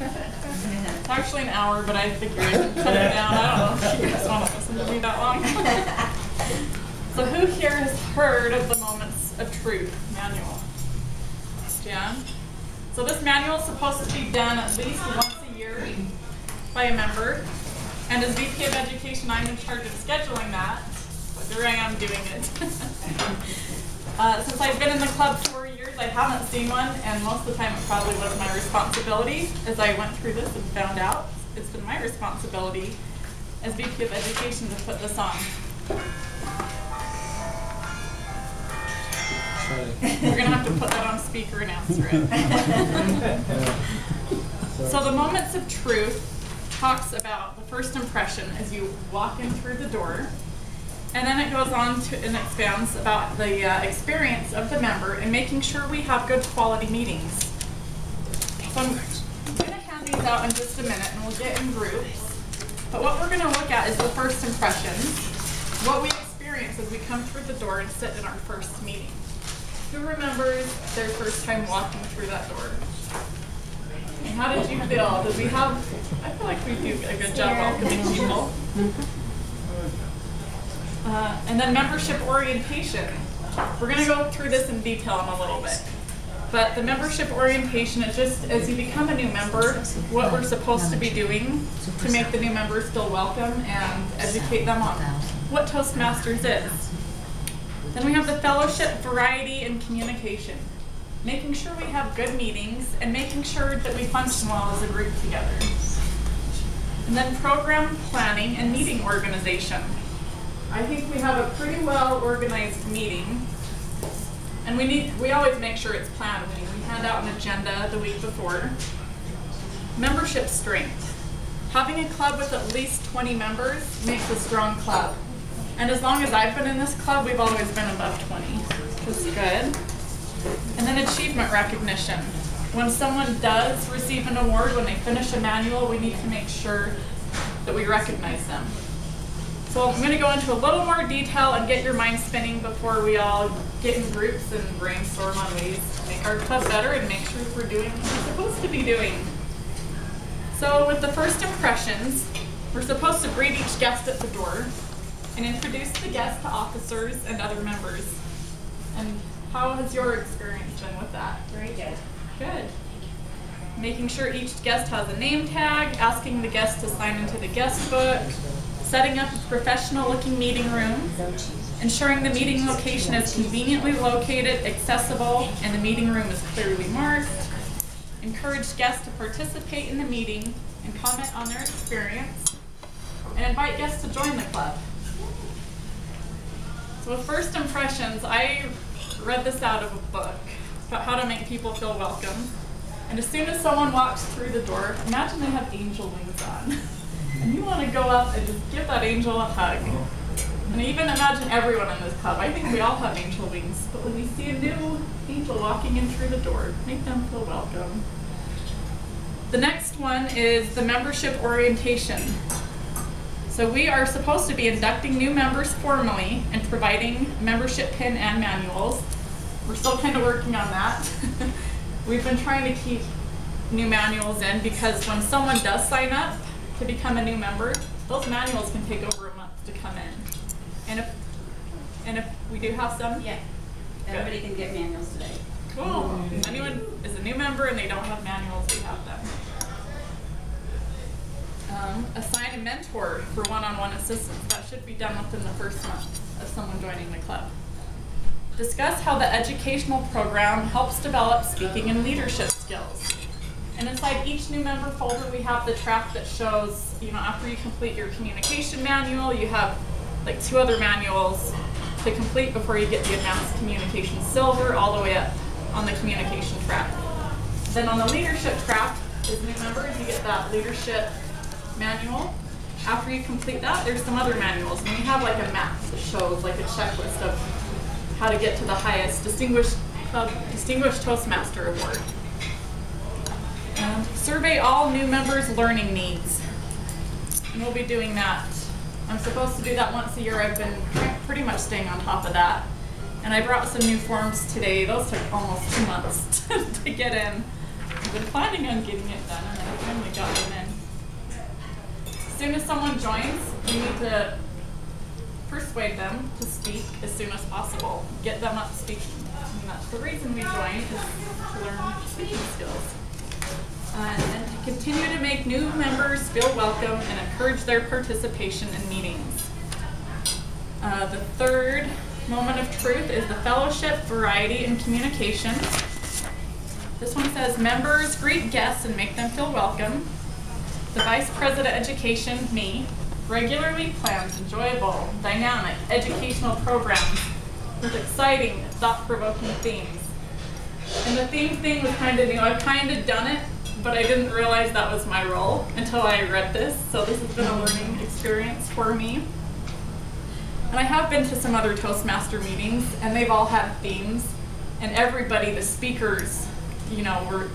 It's actually an hour, but I figured I can cut it down. I don't know if you guys want to listen to me that long. So who here has heard of the Moments of Truth manual? Jan? So this manual is supposed to be done at least once a year by a member. And as VP of Education, I'm in charge of scheduling that. But here I am doing it. Since I've been in the club 4 years, I haven't seen one, and most of the time it probably was my responsibility. As I went through this and found out, it's been my responsibility as VP of Education to put this on. We're going to have to put that on speaker and answer it. So the Moments of Truth talks about the first impression as you walk in through the door. And then it goes on to and expands about the experience of the member and making sure we have good quality meetings. So I'm going to hand these out in just a minute and we'll get in groups. But what we're going to look at is the first impressions, what we experience as we come through the door and sit in our first meeting. Who remembers their first time walking through that door? And how did you feel? Did we have, I feel like we do a good job welcoming people. And then membership orientation. We're going to go through this in detail in a little bit. But the membership orientation is just as you become a new member, what we're supposed to be doing to make the new members feel welcome and educate them on what Toastmasters is. Then we have the fellowship, variety, and communication. Making sure we have good meetings and making sure that we function well as a group together. And then program planning and meeting organization. I think we have a pretty well organized meeting, and we always make sure it's planned. We hand out an agenda the week before. Membership strength. Having a club with at least 20 members makes a strong club. And as long as I've been in this club, we've always been above 20. That's good. And then achievement recognition. When someone does receive an award, when they finish a manual, we need to make sure that we recognize them. So I'm going to go into a little more detail and get your mind spinning before we all get in groups and brainstorm on ways to make our club better and make sure we're doing what we're supposed to be doing. So with the first impressions, we're supposed to greet each guest at the door and introduce the guest to officers and other members. And how has your experience been with that? Very good. Good. Making sure each guest has a name tag, asking the guest to sign into the guest book, setting up a professional-looking meeting room, ensuring the meeting location is conveniently located, accessible, and the meeting room is clearly marked. Encourage guests to participate in the meeting and comment on their experience, and invite guests to join the club. So with first impressions, I read this out of a book about how to make people feel welcome. And as soon as someone walks through the door, imagine they have angel wings on. And you want to go up and just give that angel a hug. And even imagine everyone in this club. I think we all have angel wings. But when we see a new angel walking in through the door, make them feel welcome. The next one is the membership orientation. So we are supposed to be inducting new members formally and providing membership pin and manuals. We're still kind of working on that. We've been trying to keep new manuals in because when someone does sign up to become a new member, those manuals can take over a month to come in. And if we do have some? Yeah. Everybody can get manuals today. Cool. If anyone is a new member and they don't have manuals, we have them. Assign a mentor for one-on-one assistance. That should be done within the first month of someone joining the club. Discuss how the educational program helps develop speaking and leadership skills. And inside each new member folder, we have the track that shows, after you complete your communication manual, you have like 2 other manuals to complete before you get the advanced communication silver all the way up on the communication track. Then on the leadership track, as new members, you get that leadership manual. After you complete that, there's some other manuals, and we have like a map that shows like a checklist of how to get to the highest Distinguished Toastmaster Award. And survey all new members' learning needs. And we'll be doing that. I'm supposed to do that once a year. I've been pretty much staying on top of that. And I brought some new forms today. Those took almost 2 months to get in. I've been planning on getting it done, and then I've been soon as someone joins, we need to persuade them to speak as soon as possible. Get them up speaking. And that's the reason we join, is to learn speaking skills. And to continue to make new members feel welcome and encourage their participation in meetings. The third moment of truth is the fellowship, variety, and communication. This one says, members greet guests and make them feel welcome. The Vice President Education, me, regularly plans enjoyable, dynamic, educational programs with exciting, thought-provoking themes. And the theme thing was kind of new. I've kind of done it, but I didn't realize that was my role until I read this. So this has been a learning experience for me. And I have been to some other Toastmaster meetings, and they've all had themes. And everybody, the speakers, you know,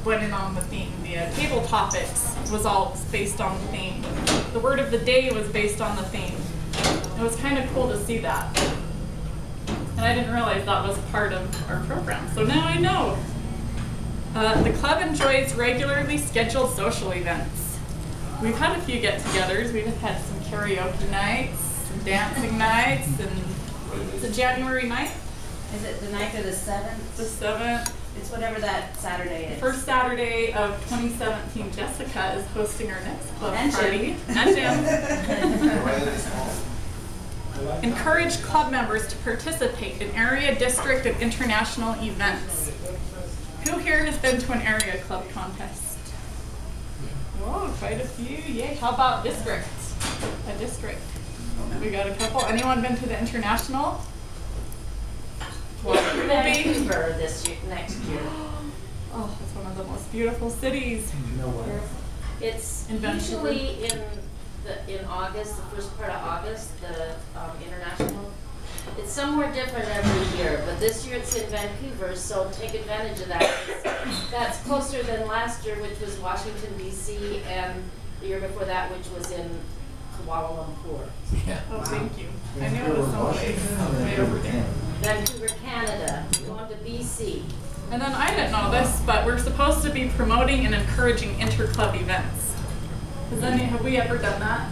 went in on the theme. The table topics was all based on the theme. The word of the day was based on the theme. It was kind of cool to see that. And I didn't realize that was part of our program. So now I know. The club enjoys regularly scheduled social events. We've had a few get-togethers. We've had some karaoke nights, some dancing nights, and is it January 9th? Is it the night of the 7th? The 7th. It's whatever that Saturday is. First Saturday of 2017, Jessica is hosting our next club And party. Jim. And Jim. Encourage club members to participate in area, district, and international events. Who here has been to an area club contest? Whoa, quite a few. Yay. How about district? A district. We got a couple. Anyone been to the international? Vancouver this year, next year. Oh, it's one of the most beautiful cities. No way. It's In Vancouver. usually in August, the first part of August, the international. It's somewhere different every year, but this year it's in Vancouver, so take advantage of that. That's closer than last year, which was Washington, D.C., and the year before that, which was in Kuala Lumpur. Yeah. Oh, thank you. I knew it was someplace way over there. Vancouver, Canada, going to BC. And then I didn't know this, but we're supposed to be promoting and encouraging inter-club events. Have we ever done that?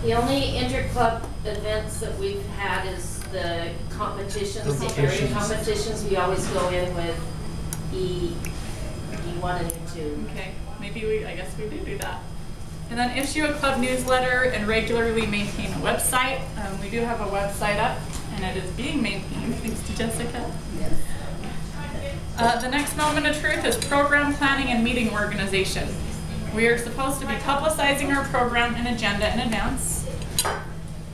The only inter-club events that we've had is the competitions, the area competitions. We always go in with E1 and E2. Okay, maybe I guess we do that. And then issue a club newsletter and regularly maintain a website. We do have a website up, and it is being maintained thanks to Jessica. Yes. The next moment of truth is program planning and meeting organization. We are supposed to be publicizing our program and agenda in advance.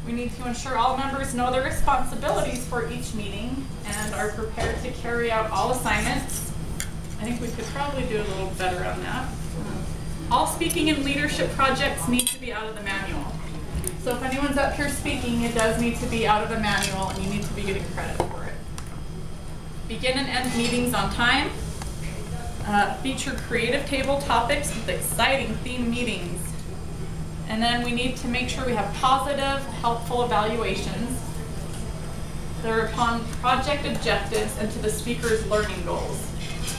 We need to ensure all members know their responsibilities for each meeting and are prepared to carry out all assignments. I think we could probably do a little better on that. All speaking and leadership projects need to be out of the manual. So if anyone's up here speaking, it does need to be out of the manual, and you need to be getting credit for it. Begin and end meetings on time. Feature creative table topics with exciting theme meetings. And then we need to make sure we have positive, helpful evaluations. They're upon project objectives and to the speaker's learning goals.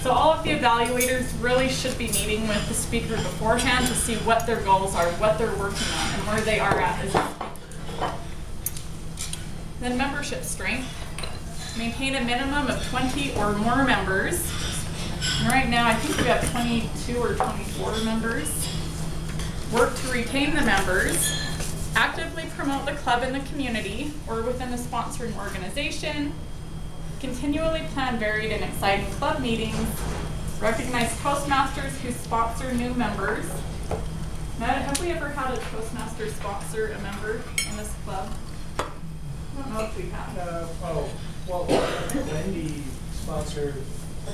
So all of the evaluators really should be meeting with the speaker beforehand to see what their goals are, what they're working on, and where they are at as a speaker. Then membership strength. Maintain a minimum of 20 or more members. And right now I think we have 22 or 24 members. Work to retain the members. Actively promote the club in the community or within the sponsoring organization. Continually plan varied and exciting club meetings. Recognize Toastmasters who sponsor new members. Matt, have we ever had a Toastmaster sponsor a member in this club? I don't know if we have. Well, Wendy sponsored He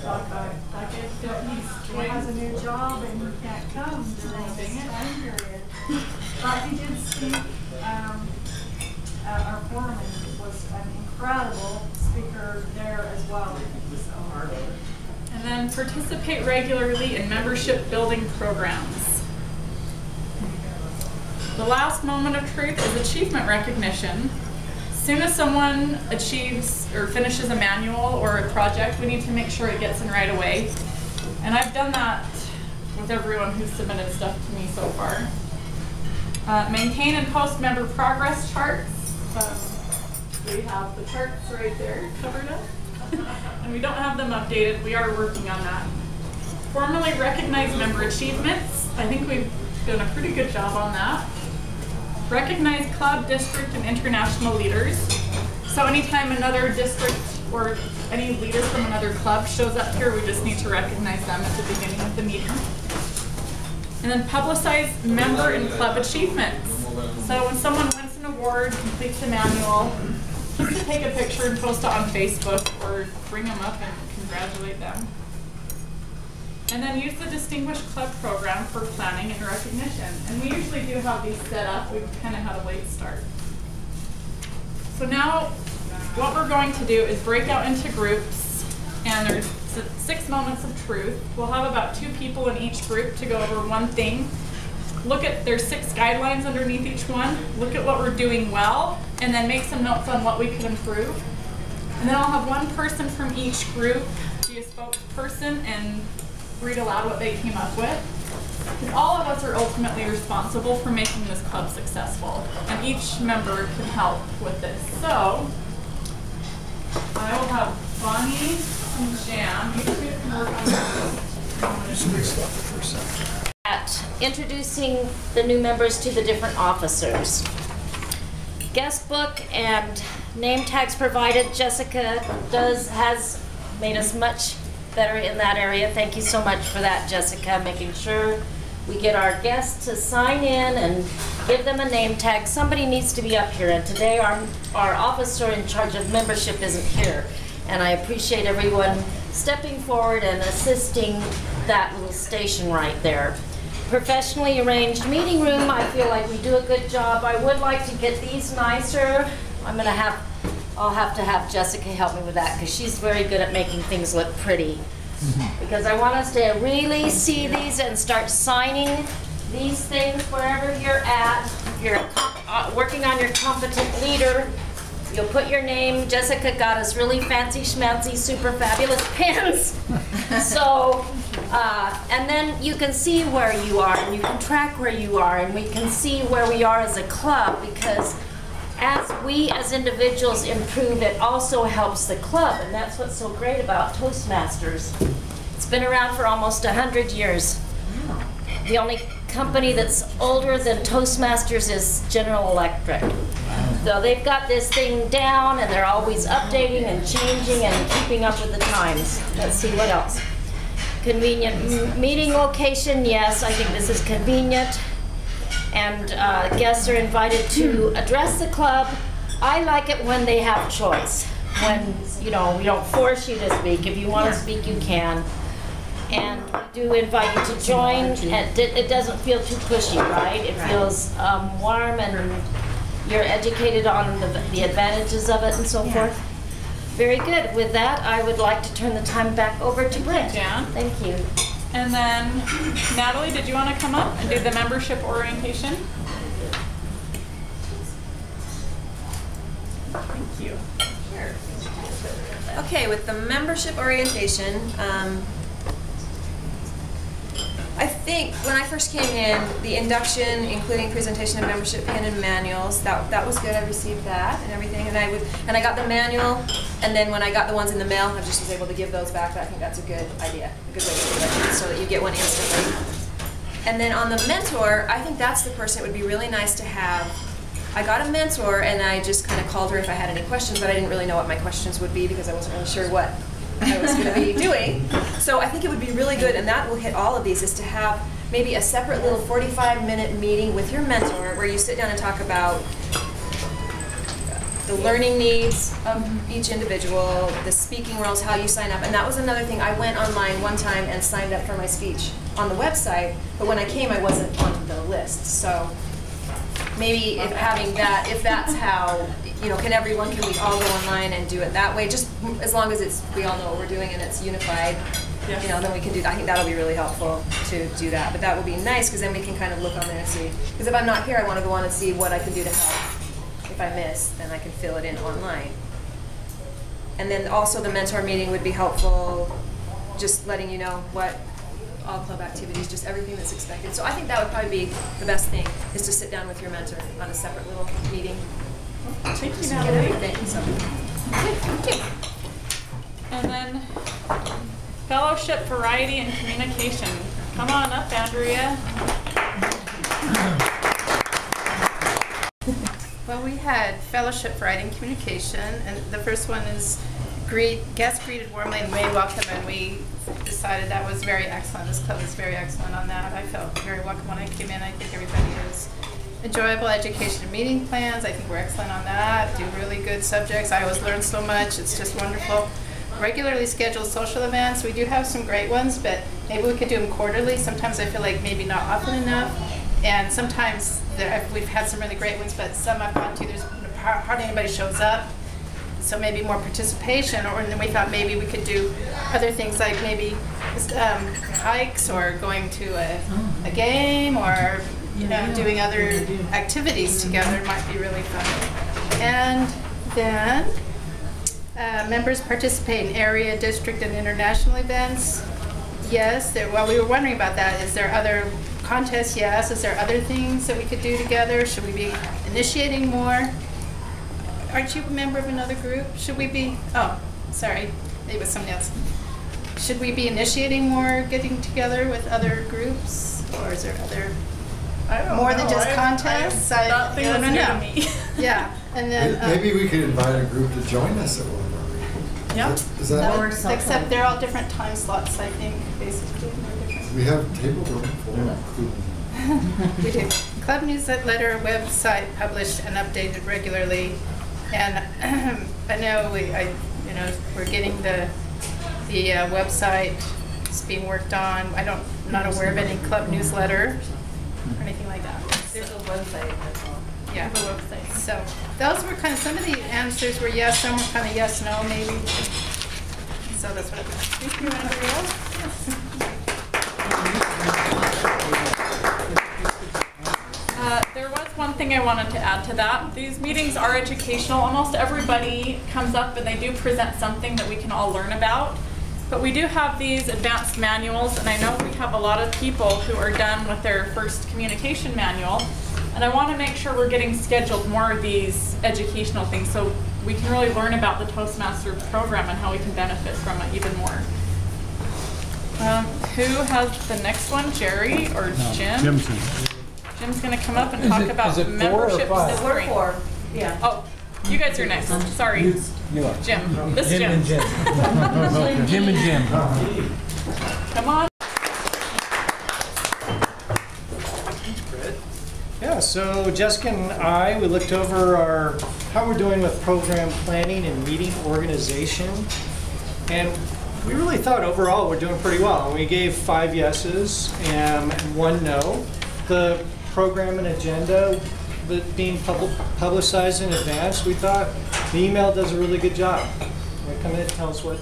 has a new job and he can't come during this time period. But he did speak at our forum and was an incredible speaker there as well. And then participate regularly in membership building programs. The last moment of truth is achievement recognition. As soon as someone achieves or finishes a manual or a project, we need to make sure it gets in right away. And I've done that with everyone who's submitted stuff to me so far. Maintain and post member progress charts. We have the charts right there covered up. And we don't have them updated. We are working on that. Formally recognize member achievements. I think we've done a pretty good job on that. Recognize club, district, and international leaders. So anytime another district or any leader from another club shows up here, we just need to recognize them at the beginning of the meeting. And then publicize member and club achievements. So when someone wins an award, completes an annual, just to take a picture and post it on Facebook or bring them up and congratulate them. And then use the Distinguished Club program for planning and recognition. And we usually do have these set up. We've kind of had a late start. So now what we're going to do is break out into groups, and there's 6 moments of truth. We'll have about 2 people in each group to go over one thing. Look at, there's 6 guidelines underneath each one. Look at what we're doing well, and then make some notes on what we could improve. And then I'll have one person from each group be a spokesperson and read aloud what they came up with. Because all of us are ultimately responsible for making this club successful, and each member can help with this. So I will have Bonnie and Jan. You two can work on this. At introducing the new members to the different officers. Guest book and name tags provided. Jessica has made us much better in that area. Thank you so much for that, Jessica, making sure we get our guests to sign in and give them a name tag. Somebody needs to be up here, and today our officer in charge of membership isn't here. And I appreciate everyone stepping forward and assisting that little station right there. Professionally arranged meeting room, I feel like we do a good job. I would like to get these nicer. I'll have to have Jessica help me with that, because she's very good at making things look pretty. Because I want us to really see these and start signing these things wherever you're at. If you're working on your competent leader, you'll put your name. Jessica got us really fancy schmancy, super fabulous pens. So, and then you can see where you are, and you can track where you are, and we can see where we are as a club, because as we as individuals improve, it also helps the club, and that's what's so great about Toastmasters. It's been around for almost 100 years. The only company that's older than Toastmasters is General Electric. So they've got this thing down, and they're always updating and changing and keeping up with the times. Let's see what else. Convenient meeting location, yes, I think this is convenient. And guests are invited to address the club. I like it when they have choice. When, you know, we don't force you to speak. If you want to speak, you can. And we do invite you to join. And it doesn't feel too pushy, right? It feels warm, and you're educated on the advantages of it and so forth. Very good. With that, I would like to turn the time back over to Britt. Jan. Thank you. And then, Natalie, did you want to come up and do the membership orientation? Thank you. Sure. Okay, with the membership orientation, I think when I first came in, the induction, including presentation of membership pin and manuals, that was good. I received that and everything, and I got the manual, and then when I got the ones in the mail, I just was able to give those back. I think that's a good idea, a good way to do it, so that you get one instantly. And then on the mentor, I think that's the person it would be really nice to have. I got a mentor, and I just kind of called her if I had any questions, but I didn't really know what my questions would be because I wasn't really sure what I was going to be doing. So I think it would be really good, and that will hit all of these, is to have maybe a separate little 45-minute meeting with your mentor where you sit down and talk about the learning needs of each individual, the speaking roles, how you sign up. And that was another thing. I went online one time and signed up for my speech on the website, but when I came, I wasn't on the list. So maybe if having that, if that's how, you know, can we all go online and do it that way? Just as long as we all know what we're doing and it's unified, yes. You know, then we can do that. I think that'll be really helpful to do that. But that would be nice, because then we can kind of look on there and see. Because if I'm not here, I want to go on and see what I can do to help. If I miss, then I can fill it in online. And then also the mentor meeting would be helpful, just letting you know what all club activities, just everything that's expected. So I think that would probably be the best thing, is to sit down with your mentor on a separate little meeting. Thank you, Get Natalie. everything. So, okay, thank you. And then fellowship, variety, and communication. Come on up, Andrea. Well, we had fellowship, variety, and communication, and the first one is guests greeted warmly and may welcome, and we decided that was very excellent. This club is very excellent on that. I felt very welcome when I came in. I think everybody is enjoyable. Education and meeting plans, I think we're excellent on that. Do really good subjects. I always learn so much. It's just wonderful. Regularly scheduled social events. We do have some great ones, but maybe we could do them quarterly. Sometimes I feel like maybe not often enough. And sometimes we've had some really great ones, but some I've gone to, there's hardly anybody shows up. So maybe more participation, or then we thought maybe we could do other things like maybe hikes, or going to a game, or doing other activities together might be really fun. And then members participate in area, district, and international events. Yes, well, we were wondering about that. Is there other contests? Yes. Is there other things that we could do together? Should we be initiating more? Aren't you a member of another group? Should we be, oh, sorry, maybe it was somebody else. Should we be initiating more getting together with other groups? Or is there other, more than just contests? That thing was new to me. Yeah, and then. Maybe we could invite a group to join us at one of our meetings. Yeah. Is that? Except they're all different time slots, I think, basically. We have table room for. We do. Club newsletter website published and updated regularly. And I know we're getting the website. It's being worked on. I'm not aware of any club newsletter or anything like that. There's a website, that's all. Yeah, the website. So those were kind of, some of the answers were yes, some were kind of yes, no, maybe. So that's what it was. Thank you, Andrea. There was one thing I wanted to add to that. These meetings are educational. Almost everybody comes up and they do present something that we can all learn about. But we do have these advanced manuals, and I know we have a lot of people who are done with their first communication manual. And I want to make sure we're getting scheduled more of these educational things so we can really learn about the Toastmaster program and how we can benefit from it even more. Who has the next one, Jerry or Jim? Jim's going to come up and talk about membership discipline. 4. Yeah. Oh, you guys are next. Sorry. You are. Jim. This is Jim. And Jim. Jim and Jim. Come on. Thanks, Britt. Yeah, so Jessica and I, we looked over how we're doing with program planning and meeting organization. And we really thought overall we're doing pretty well. We gave 5 yeses and 1 no. The program and agenda that being publicized in advance, we thought the email does a really good job. They come in and tell us what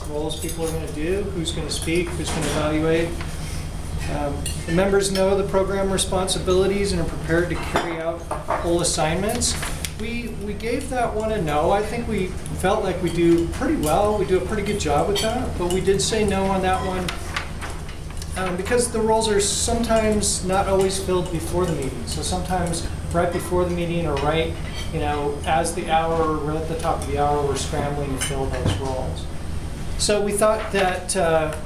roles people are going to do, who's going to speak, who's going to evaluate. The members know the program responsibilities and are prepared to carry out whole assignments. We gave that one a no. I think we felt like we do pretty well. We do a pretty good job with that, but we did say no on that one. Because the roles are sometimes not always filled before the meeting. So sometimes right before the meeting or right, as the hour, we're at the top of the hour, we're scrambling to fill those roles. So we thought that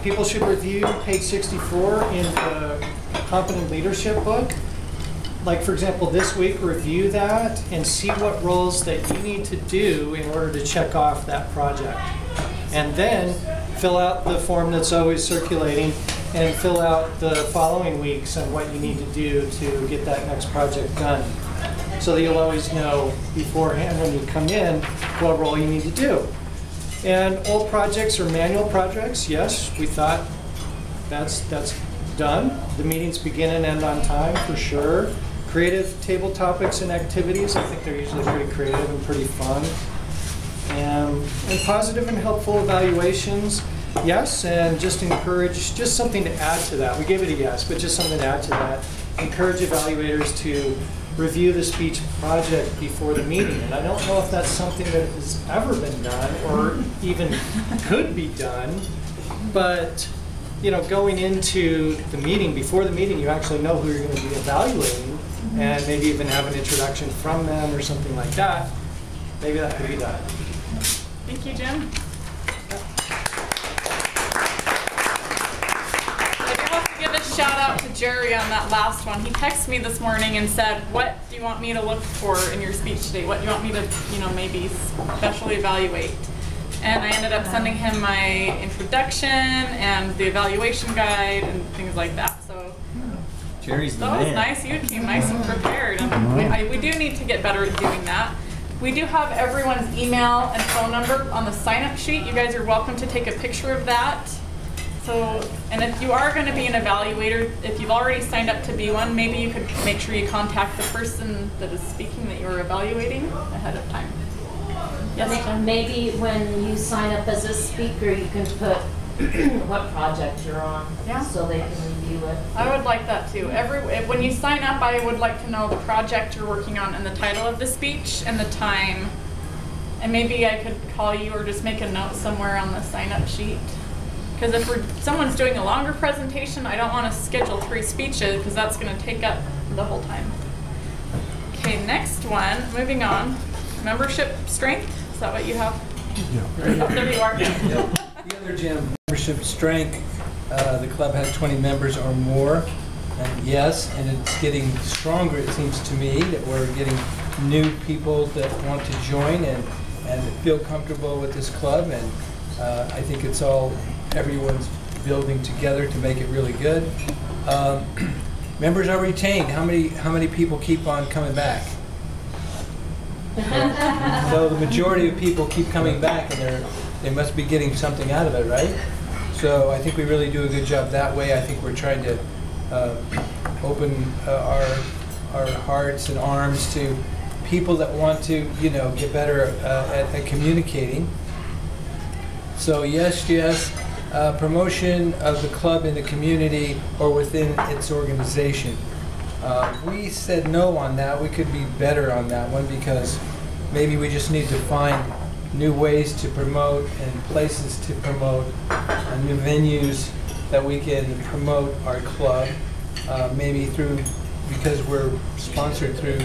people should review page 64 in the Competent Leadership book. Like, for example, this week, review that and see what roles that you need to do in order to check off that project. And then fill out the form that's always circulating and fill out the following weeks on what you need to do to get that next project done. So that you'll always know beforehand when you come in what role you need to do. And old projects or manual projects, yes, we thought that's done. The meetings begin and end on time for sure. Creative table topics and activities, I think they're usually pretty creative and pretty fun. And positive and helpful evaluations, yes, and just encourage, just something to add to that. We gave it a yes, but just something to add to that. Encourage evaluators to review the speech project before the meeting. And I don't know if that's something that has ever been done or even could be done, but you know, going into the meeting, before the meeting, you actually know who you're going to be evaluating, and maybe even have an introduction from them or something like that. Maybe that could be done. Thank you, Jim. I do have to give a shout out to Jerry on that last one. He texted me this morning and said, what do you want me to look for in your speech today? What do you want me to, you know, maybe specially evaluate? And I ended up sending him my introduction and the evaluation guide and things like that. So Jerry's the that was man. nice. You came nice and prepared. And we do need to get better at doing that. We do have everyone's email and phone number on the sign-up sheet. You guys are welcome to take a picture of that. So, and if you are going to be an evaluator, if you've already signed up to be one, maybe you could make sure you contact the person that is speaking that you're evaluating ahead of time. Yes, Jen? Maybe when you sign up as a speaker, you can put what project you're on, Yeah. so they can review it. I would like that too. When you sign up, I would like to know the project you're working on and the title of the speech and the time. And maybe I could call you or just make a note somewhere on the sign-up sheet. Because if someone's doing a longer presentation, I don't want to schedule 3 speeches because that's going to take up the whole time. Okay, next one, moving on. Membership strength, is that what you have? Yeah. Oh, there you are. The other gym, membership strength, the club has 20 members or more. And yes, and it's getting stronger, it seems to me, that we're getting new people that want to join and feel comfortable with this club. And I think it's all, everyone's building together to make it really good. Members are retained. How many people keep on coming back? So the majority of people keep coming back, and they must be getting something out of it, right? So I think we really do a good job that way. I think we're trying to open our hearts and arms to people that want to, you know, get better at communicating. So yes, promotion of the club in the community or within its organization. We said no on that. We could be better on that one because maybe we just need to find new ways to promote and places to promote, new venues that we can promote our club. Maybe because we're sponsored through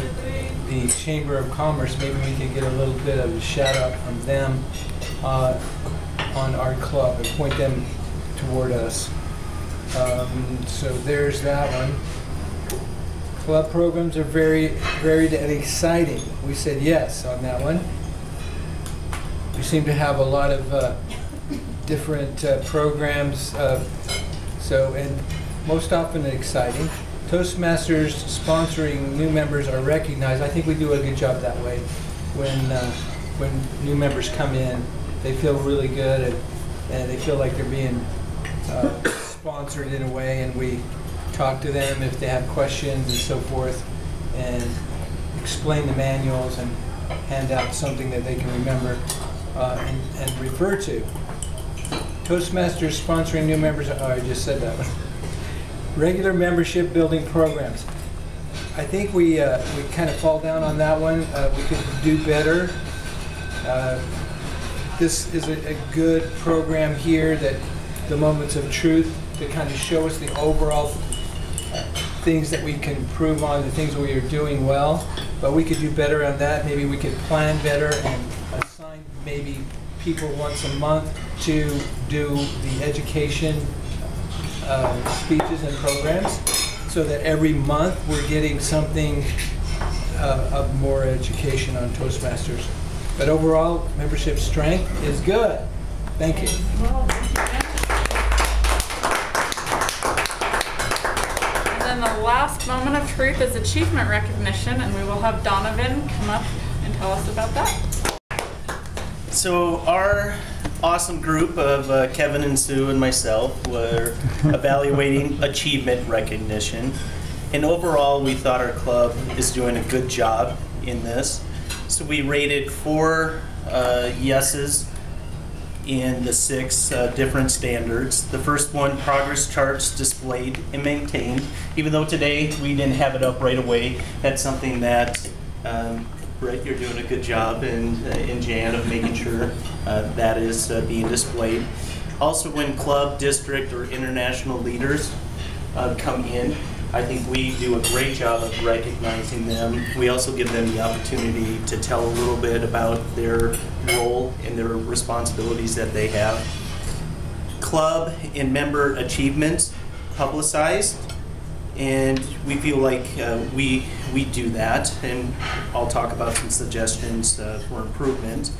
the Chamber of Commerce, maybe we can get a little bit of a shout out from them on our club and point them toward us. So there's that one. Club programs are very varied and exciting. We said yes on that one. We seem to have a lot of different programs, and most often exciting. Toastmasters sponsoring new members are recognized. I think we do a good job that way. When new members come in, they feel really good and they feel like they're being sponsored in a way, and we talk to them if they have questions and so forth, and explain the manuals and hand out something that they can remember and refer to. Toastmasters sponsoring new members, I just said that one. Regular membership building programs. I think we kind of fall down on that one. We could do better. This is a good program here, that the Moments of Truth, to kind of show us the overall things that we can improve on, the things we are doing well, but we could do better on that. Maybe we could plan better and assign maybe people once a month to do the education speeches and programs, so that every month we're getting something of more education on Toastmasters. But overall, membership strength is good. Thank you. Well, thank you, Jim. And then the last moment of truth is achievement recognition, and we will have Donovan come up and tell us about that. So our awesome group of Kevin and Sue and myself were evaluating achievement recognition. And overall, we thought our club is doing a good job in this. So we rated 4 yeses in the 6 different standards. The first one, progress charts displayed and maintained. Even though today we didn't have it up right away, that's something that Britt, you're doing a good job in Jan of making sure that is being displayed. Also, when club, district, or international leaders come in, I think we do a great job of recognizing them. We also give them the opportunity to tell a little bit about their role and their responsibilities that they have. Club and member achievements publicized, and we feel like we do that, and I'll talk about some suggestions for improvement.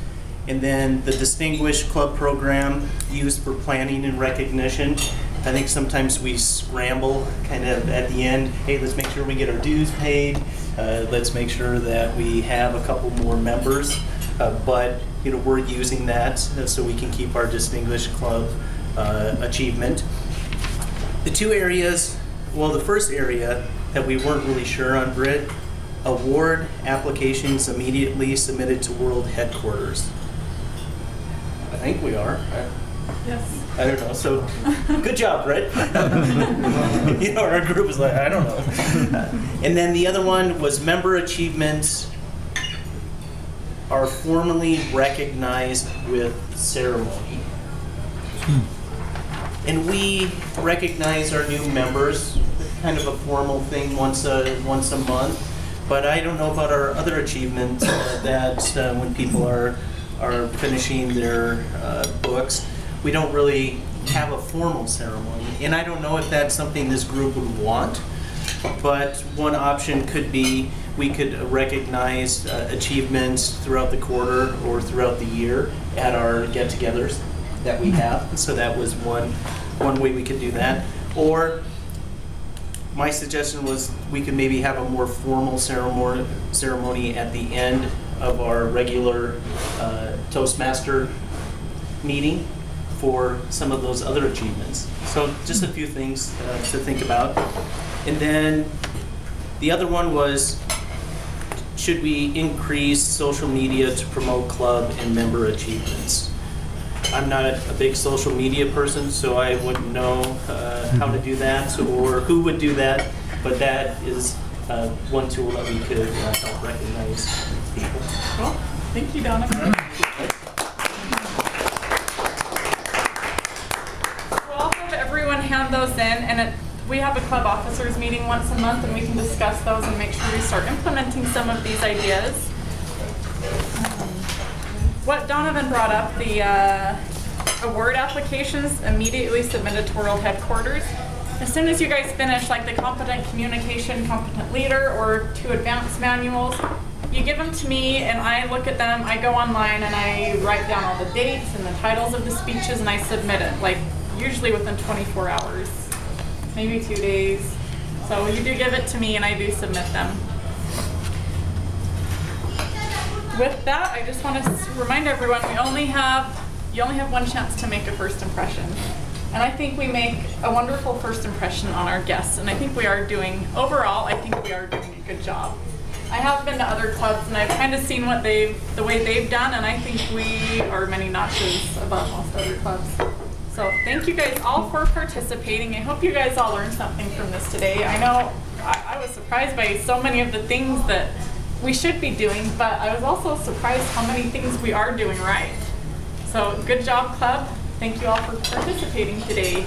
And then the Distinguished Club Program used for planning and recognition. I think sometimes we scramble kind of at the end, hey, let's make sure we get our dues paid, let's make sure that we have a couple more members, but we're using that so we can keep our Distinguished Club achievement. The two areas, well, the first area that we weren't really sure on, Britt, award applications immediately submitted to World Headquarters. I think we are. Yes. I don't know. So, good job, Britt. Our group was like, I don't know. And then the other one was member achievements are formally recognized with ceremony. And we recognize our new members, kind of a formal thing once a month. But I don't know about our other achievements that when people are finishing their books, we don't really have a formal ceremony. And I don't know if that's something this group would want, but one option could be we could recognize achievements throughout the quarter or throughout the year at our get-togethers that we have. So that was one way we could do that. Or my suggestion was we could maybe have a more formal ceremony at the end of our regular Toastmaster meeting for some of those other achievements. So just a few things to think about. And then the other one was, should we increase social media to promote club and member achievements? I'm not a big social media person, so I wouldn't know how to do that or who would do that, but that is one tool that we could help recognize people. Cool. Thank you, Donovan. So I'll have everyone hand those in, and we have a club officers meeting once a month, and we can discuss those and make sure we start implementing some of these ideas. What Donovan brought up, the award applications immediately submitted to World Headquarters. As soon as you guys finish, like the competent communication, competent leader, or 2 advanced manuals, you give them to me and I look at them, I go online and I write down all the dates and the titles of the speeches and I submit it, like usually within 24 hours, maybe 2 days. So you do give it to me and I do submit them. With that, I just want to remind everyone you only have one chance to make a first impression. And I think we make a wonderful first impression on our guests. And I think we are doing, overall, I think we are doing a good job. I have been to other clubs and I've kind of seen the way they've done, and I think we are many notches above most other clubs. So thank you guys all for participating. I hope you guys all learned something from this today. I know I was surprised by so many of the things that we should be doing, but I was also surprised how many things we are doing right. So good job, club. Thank you all for participating today.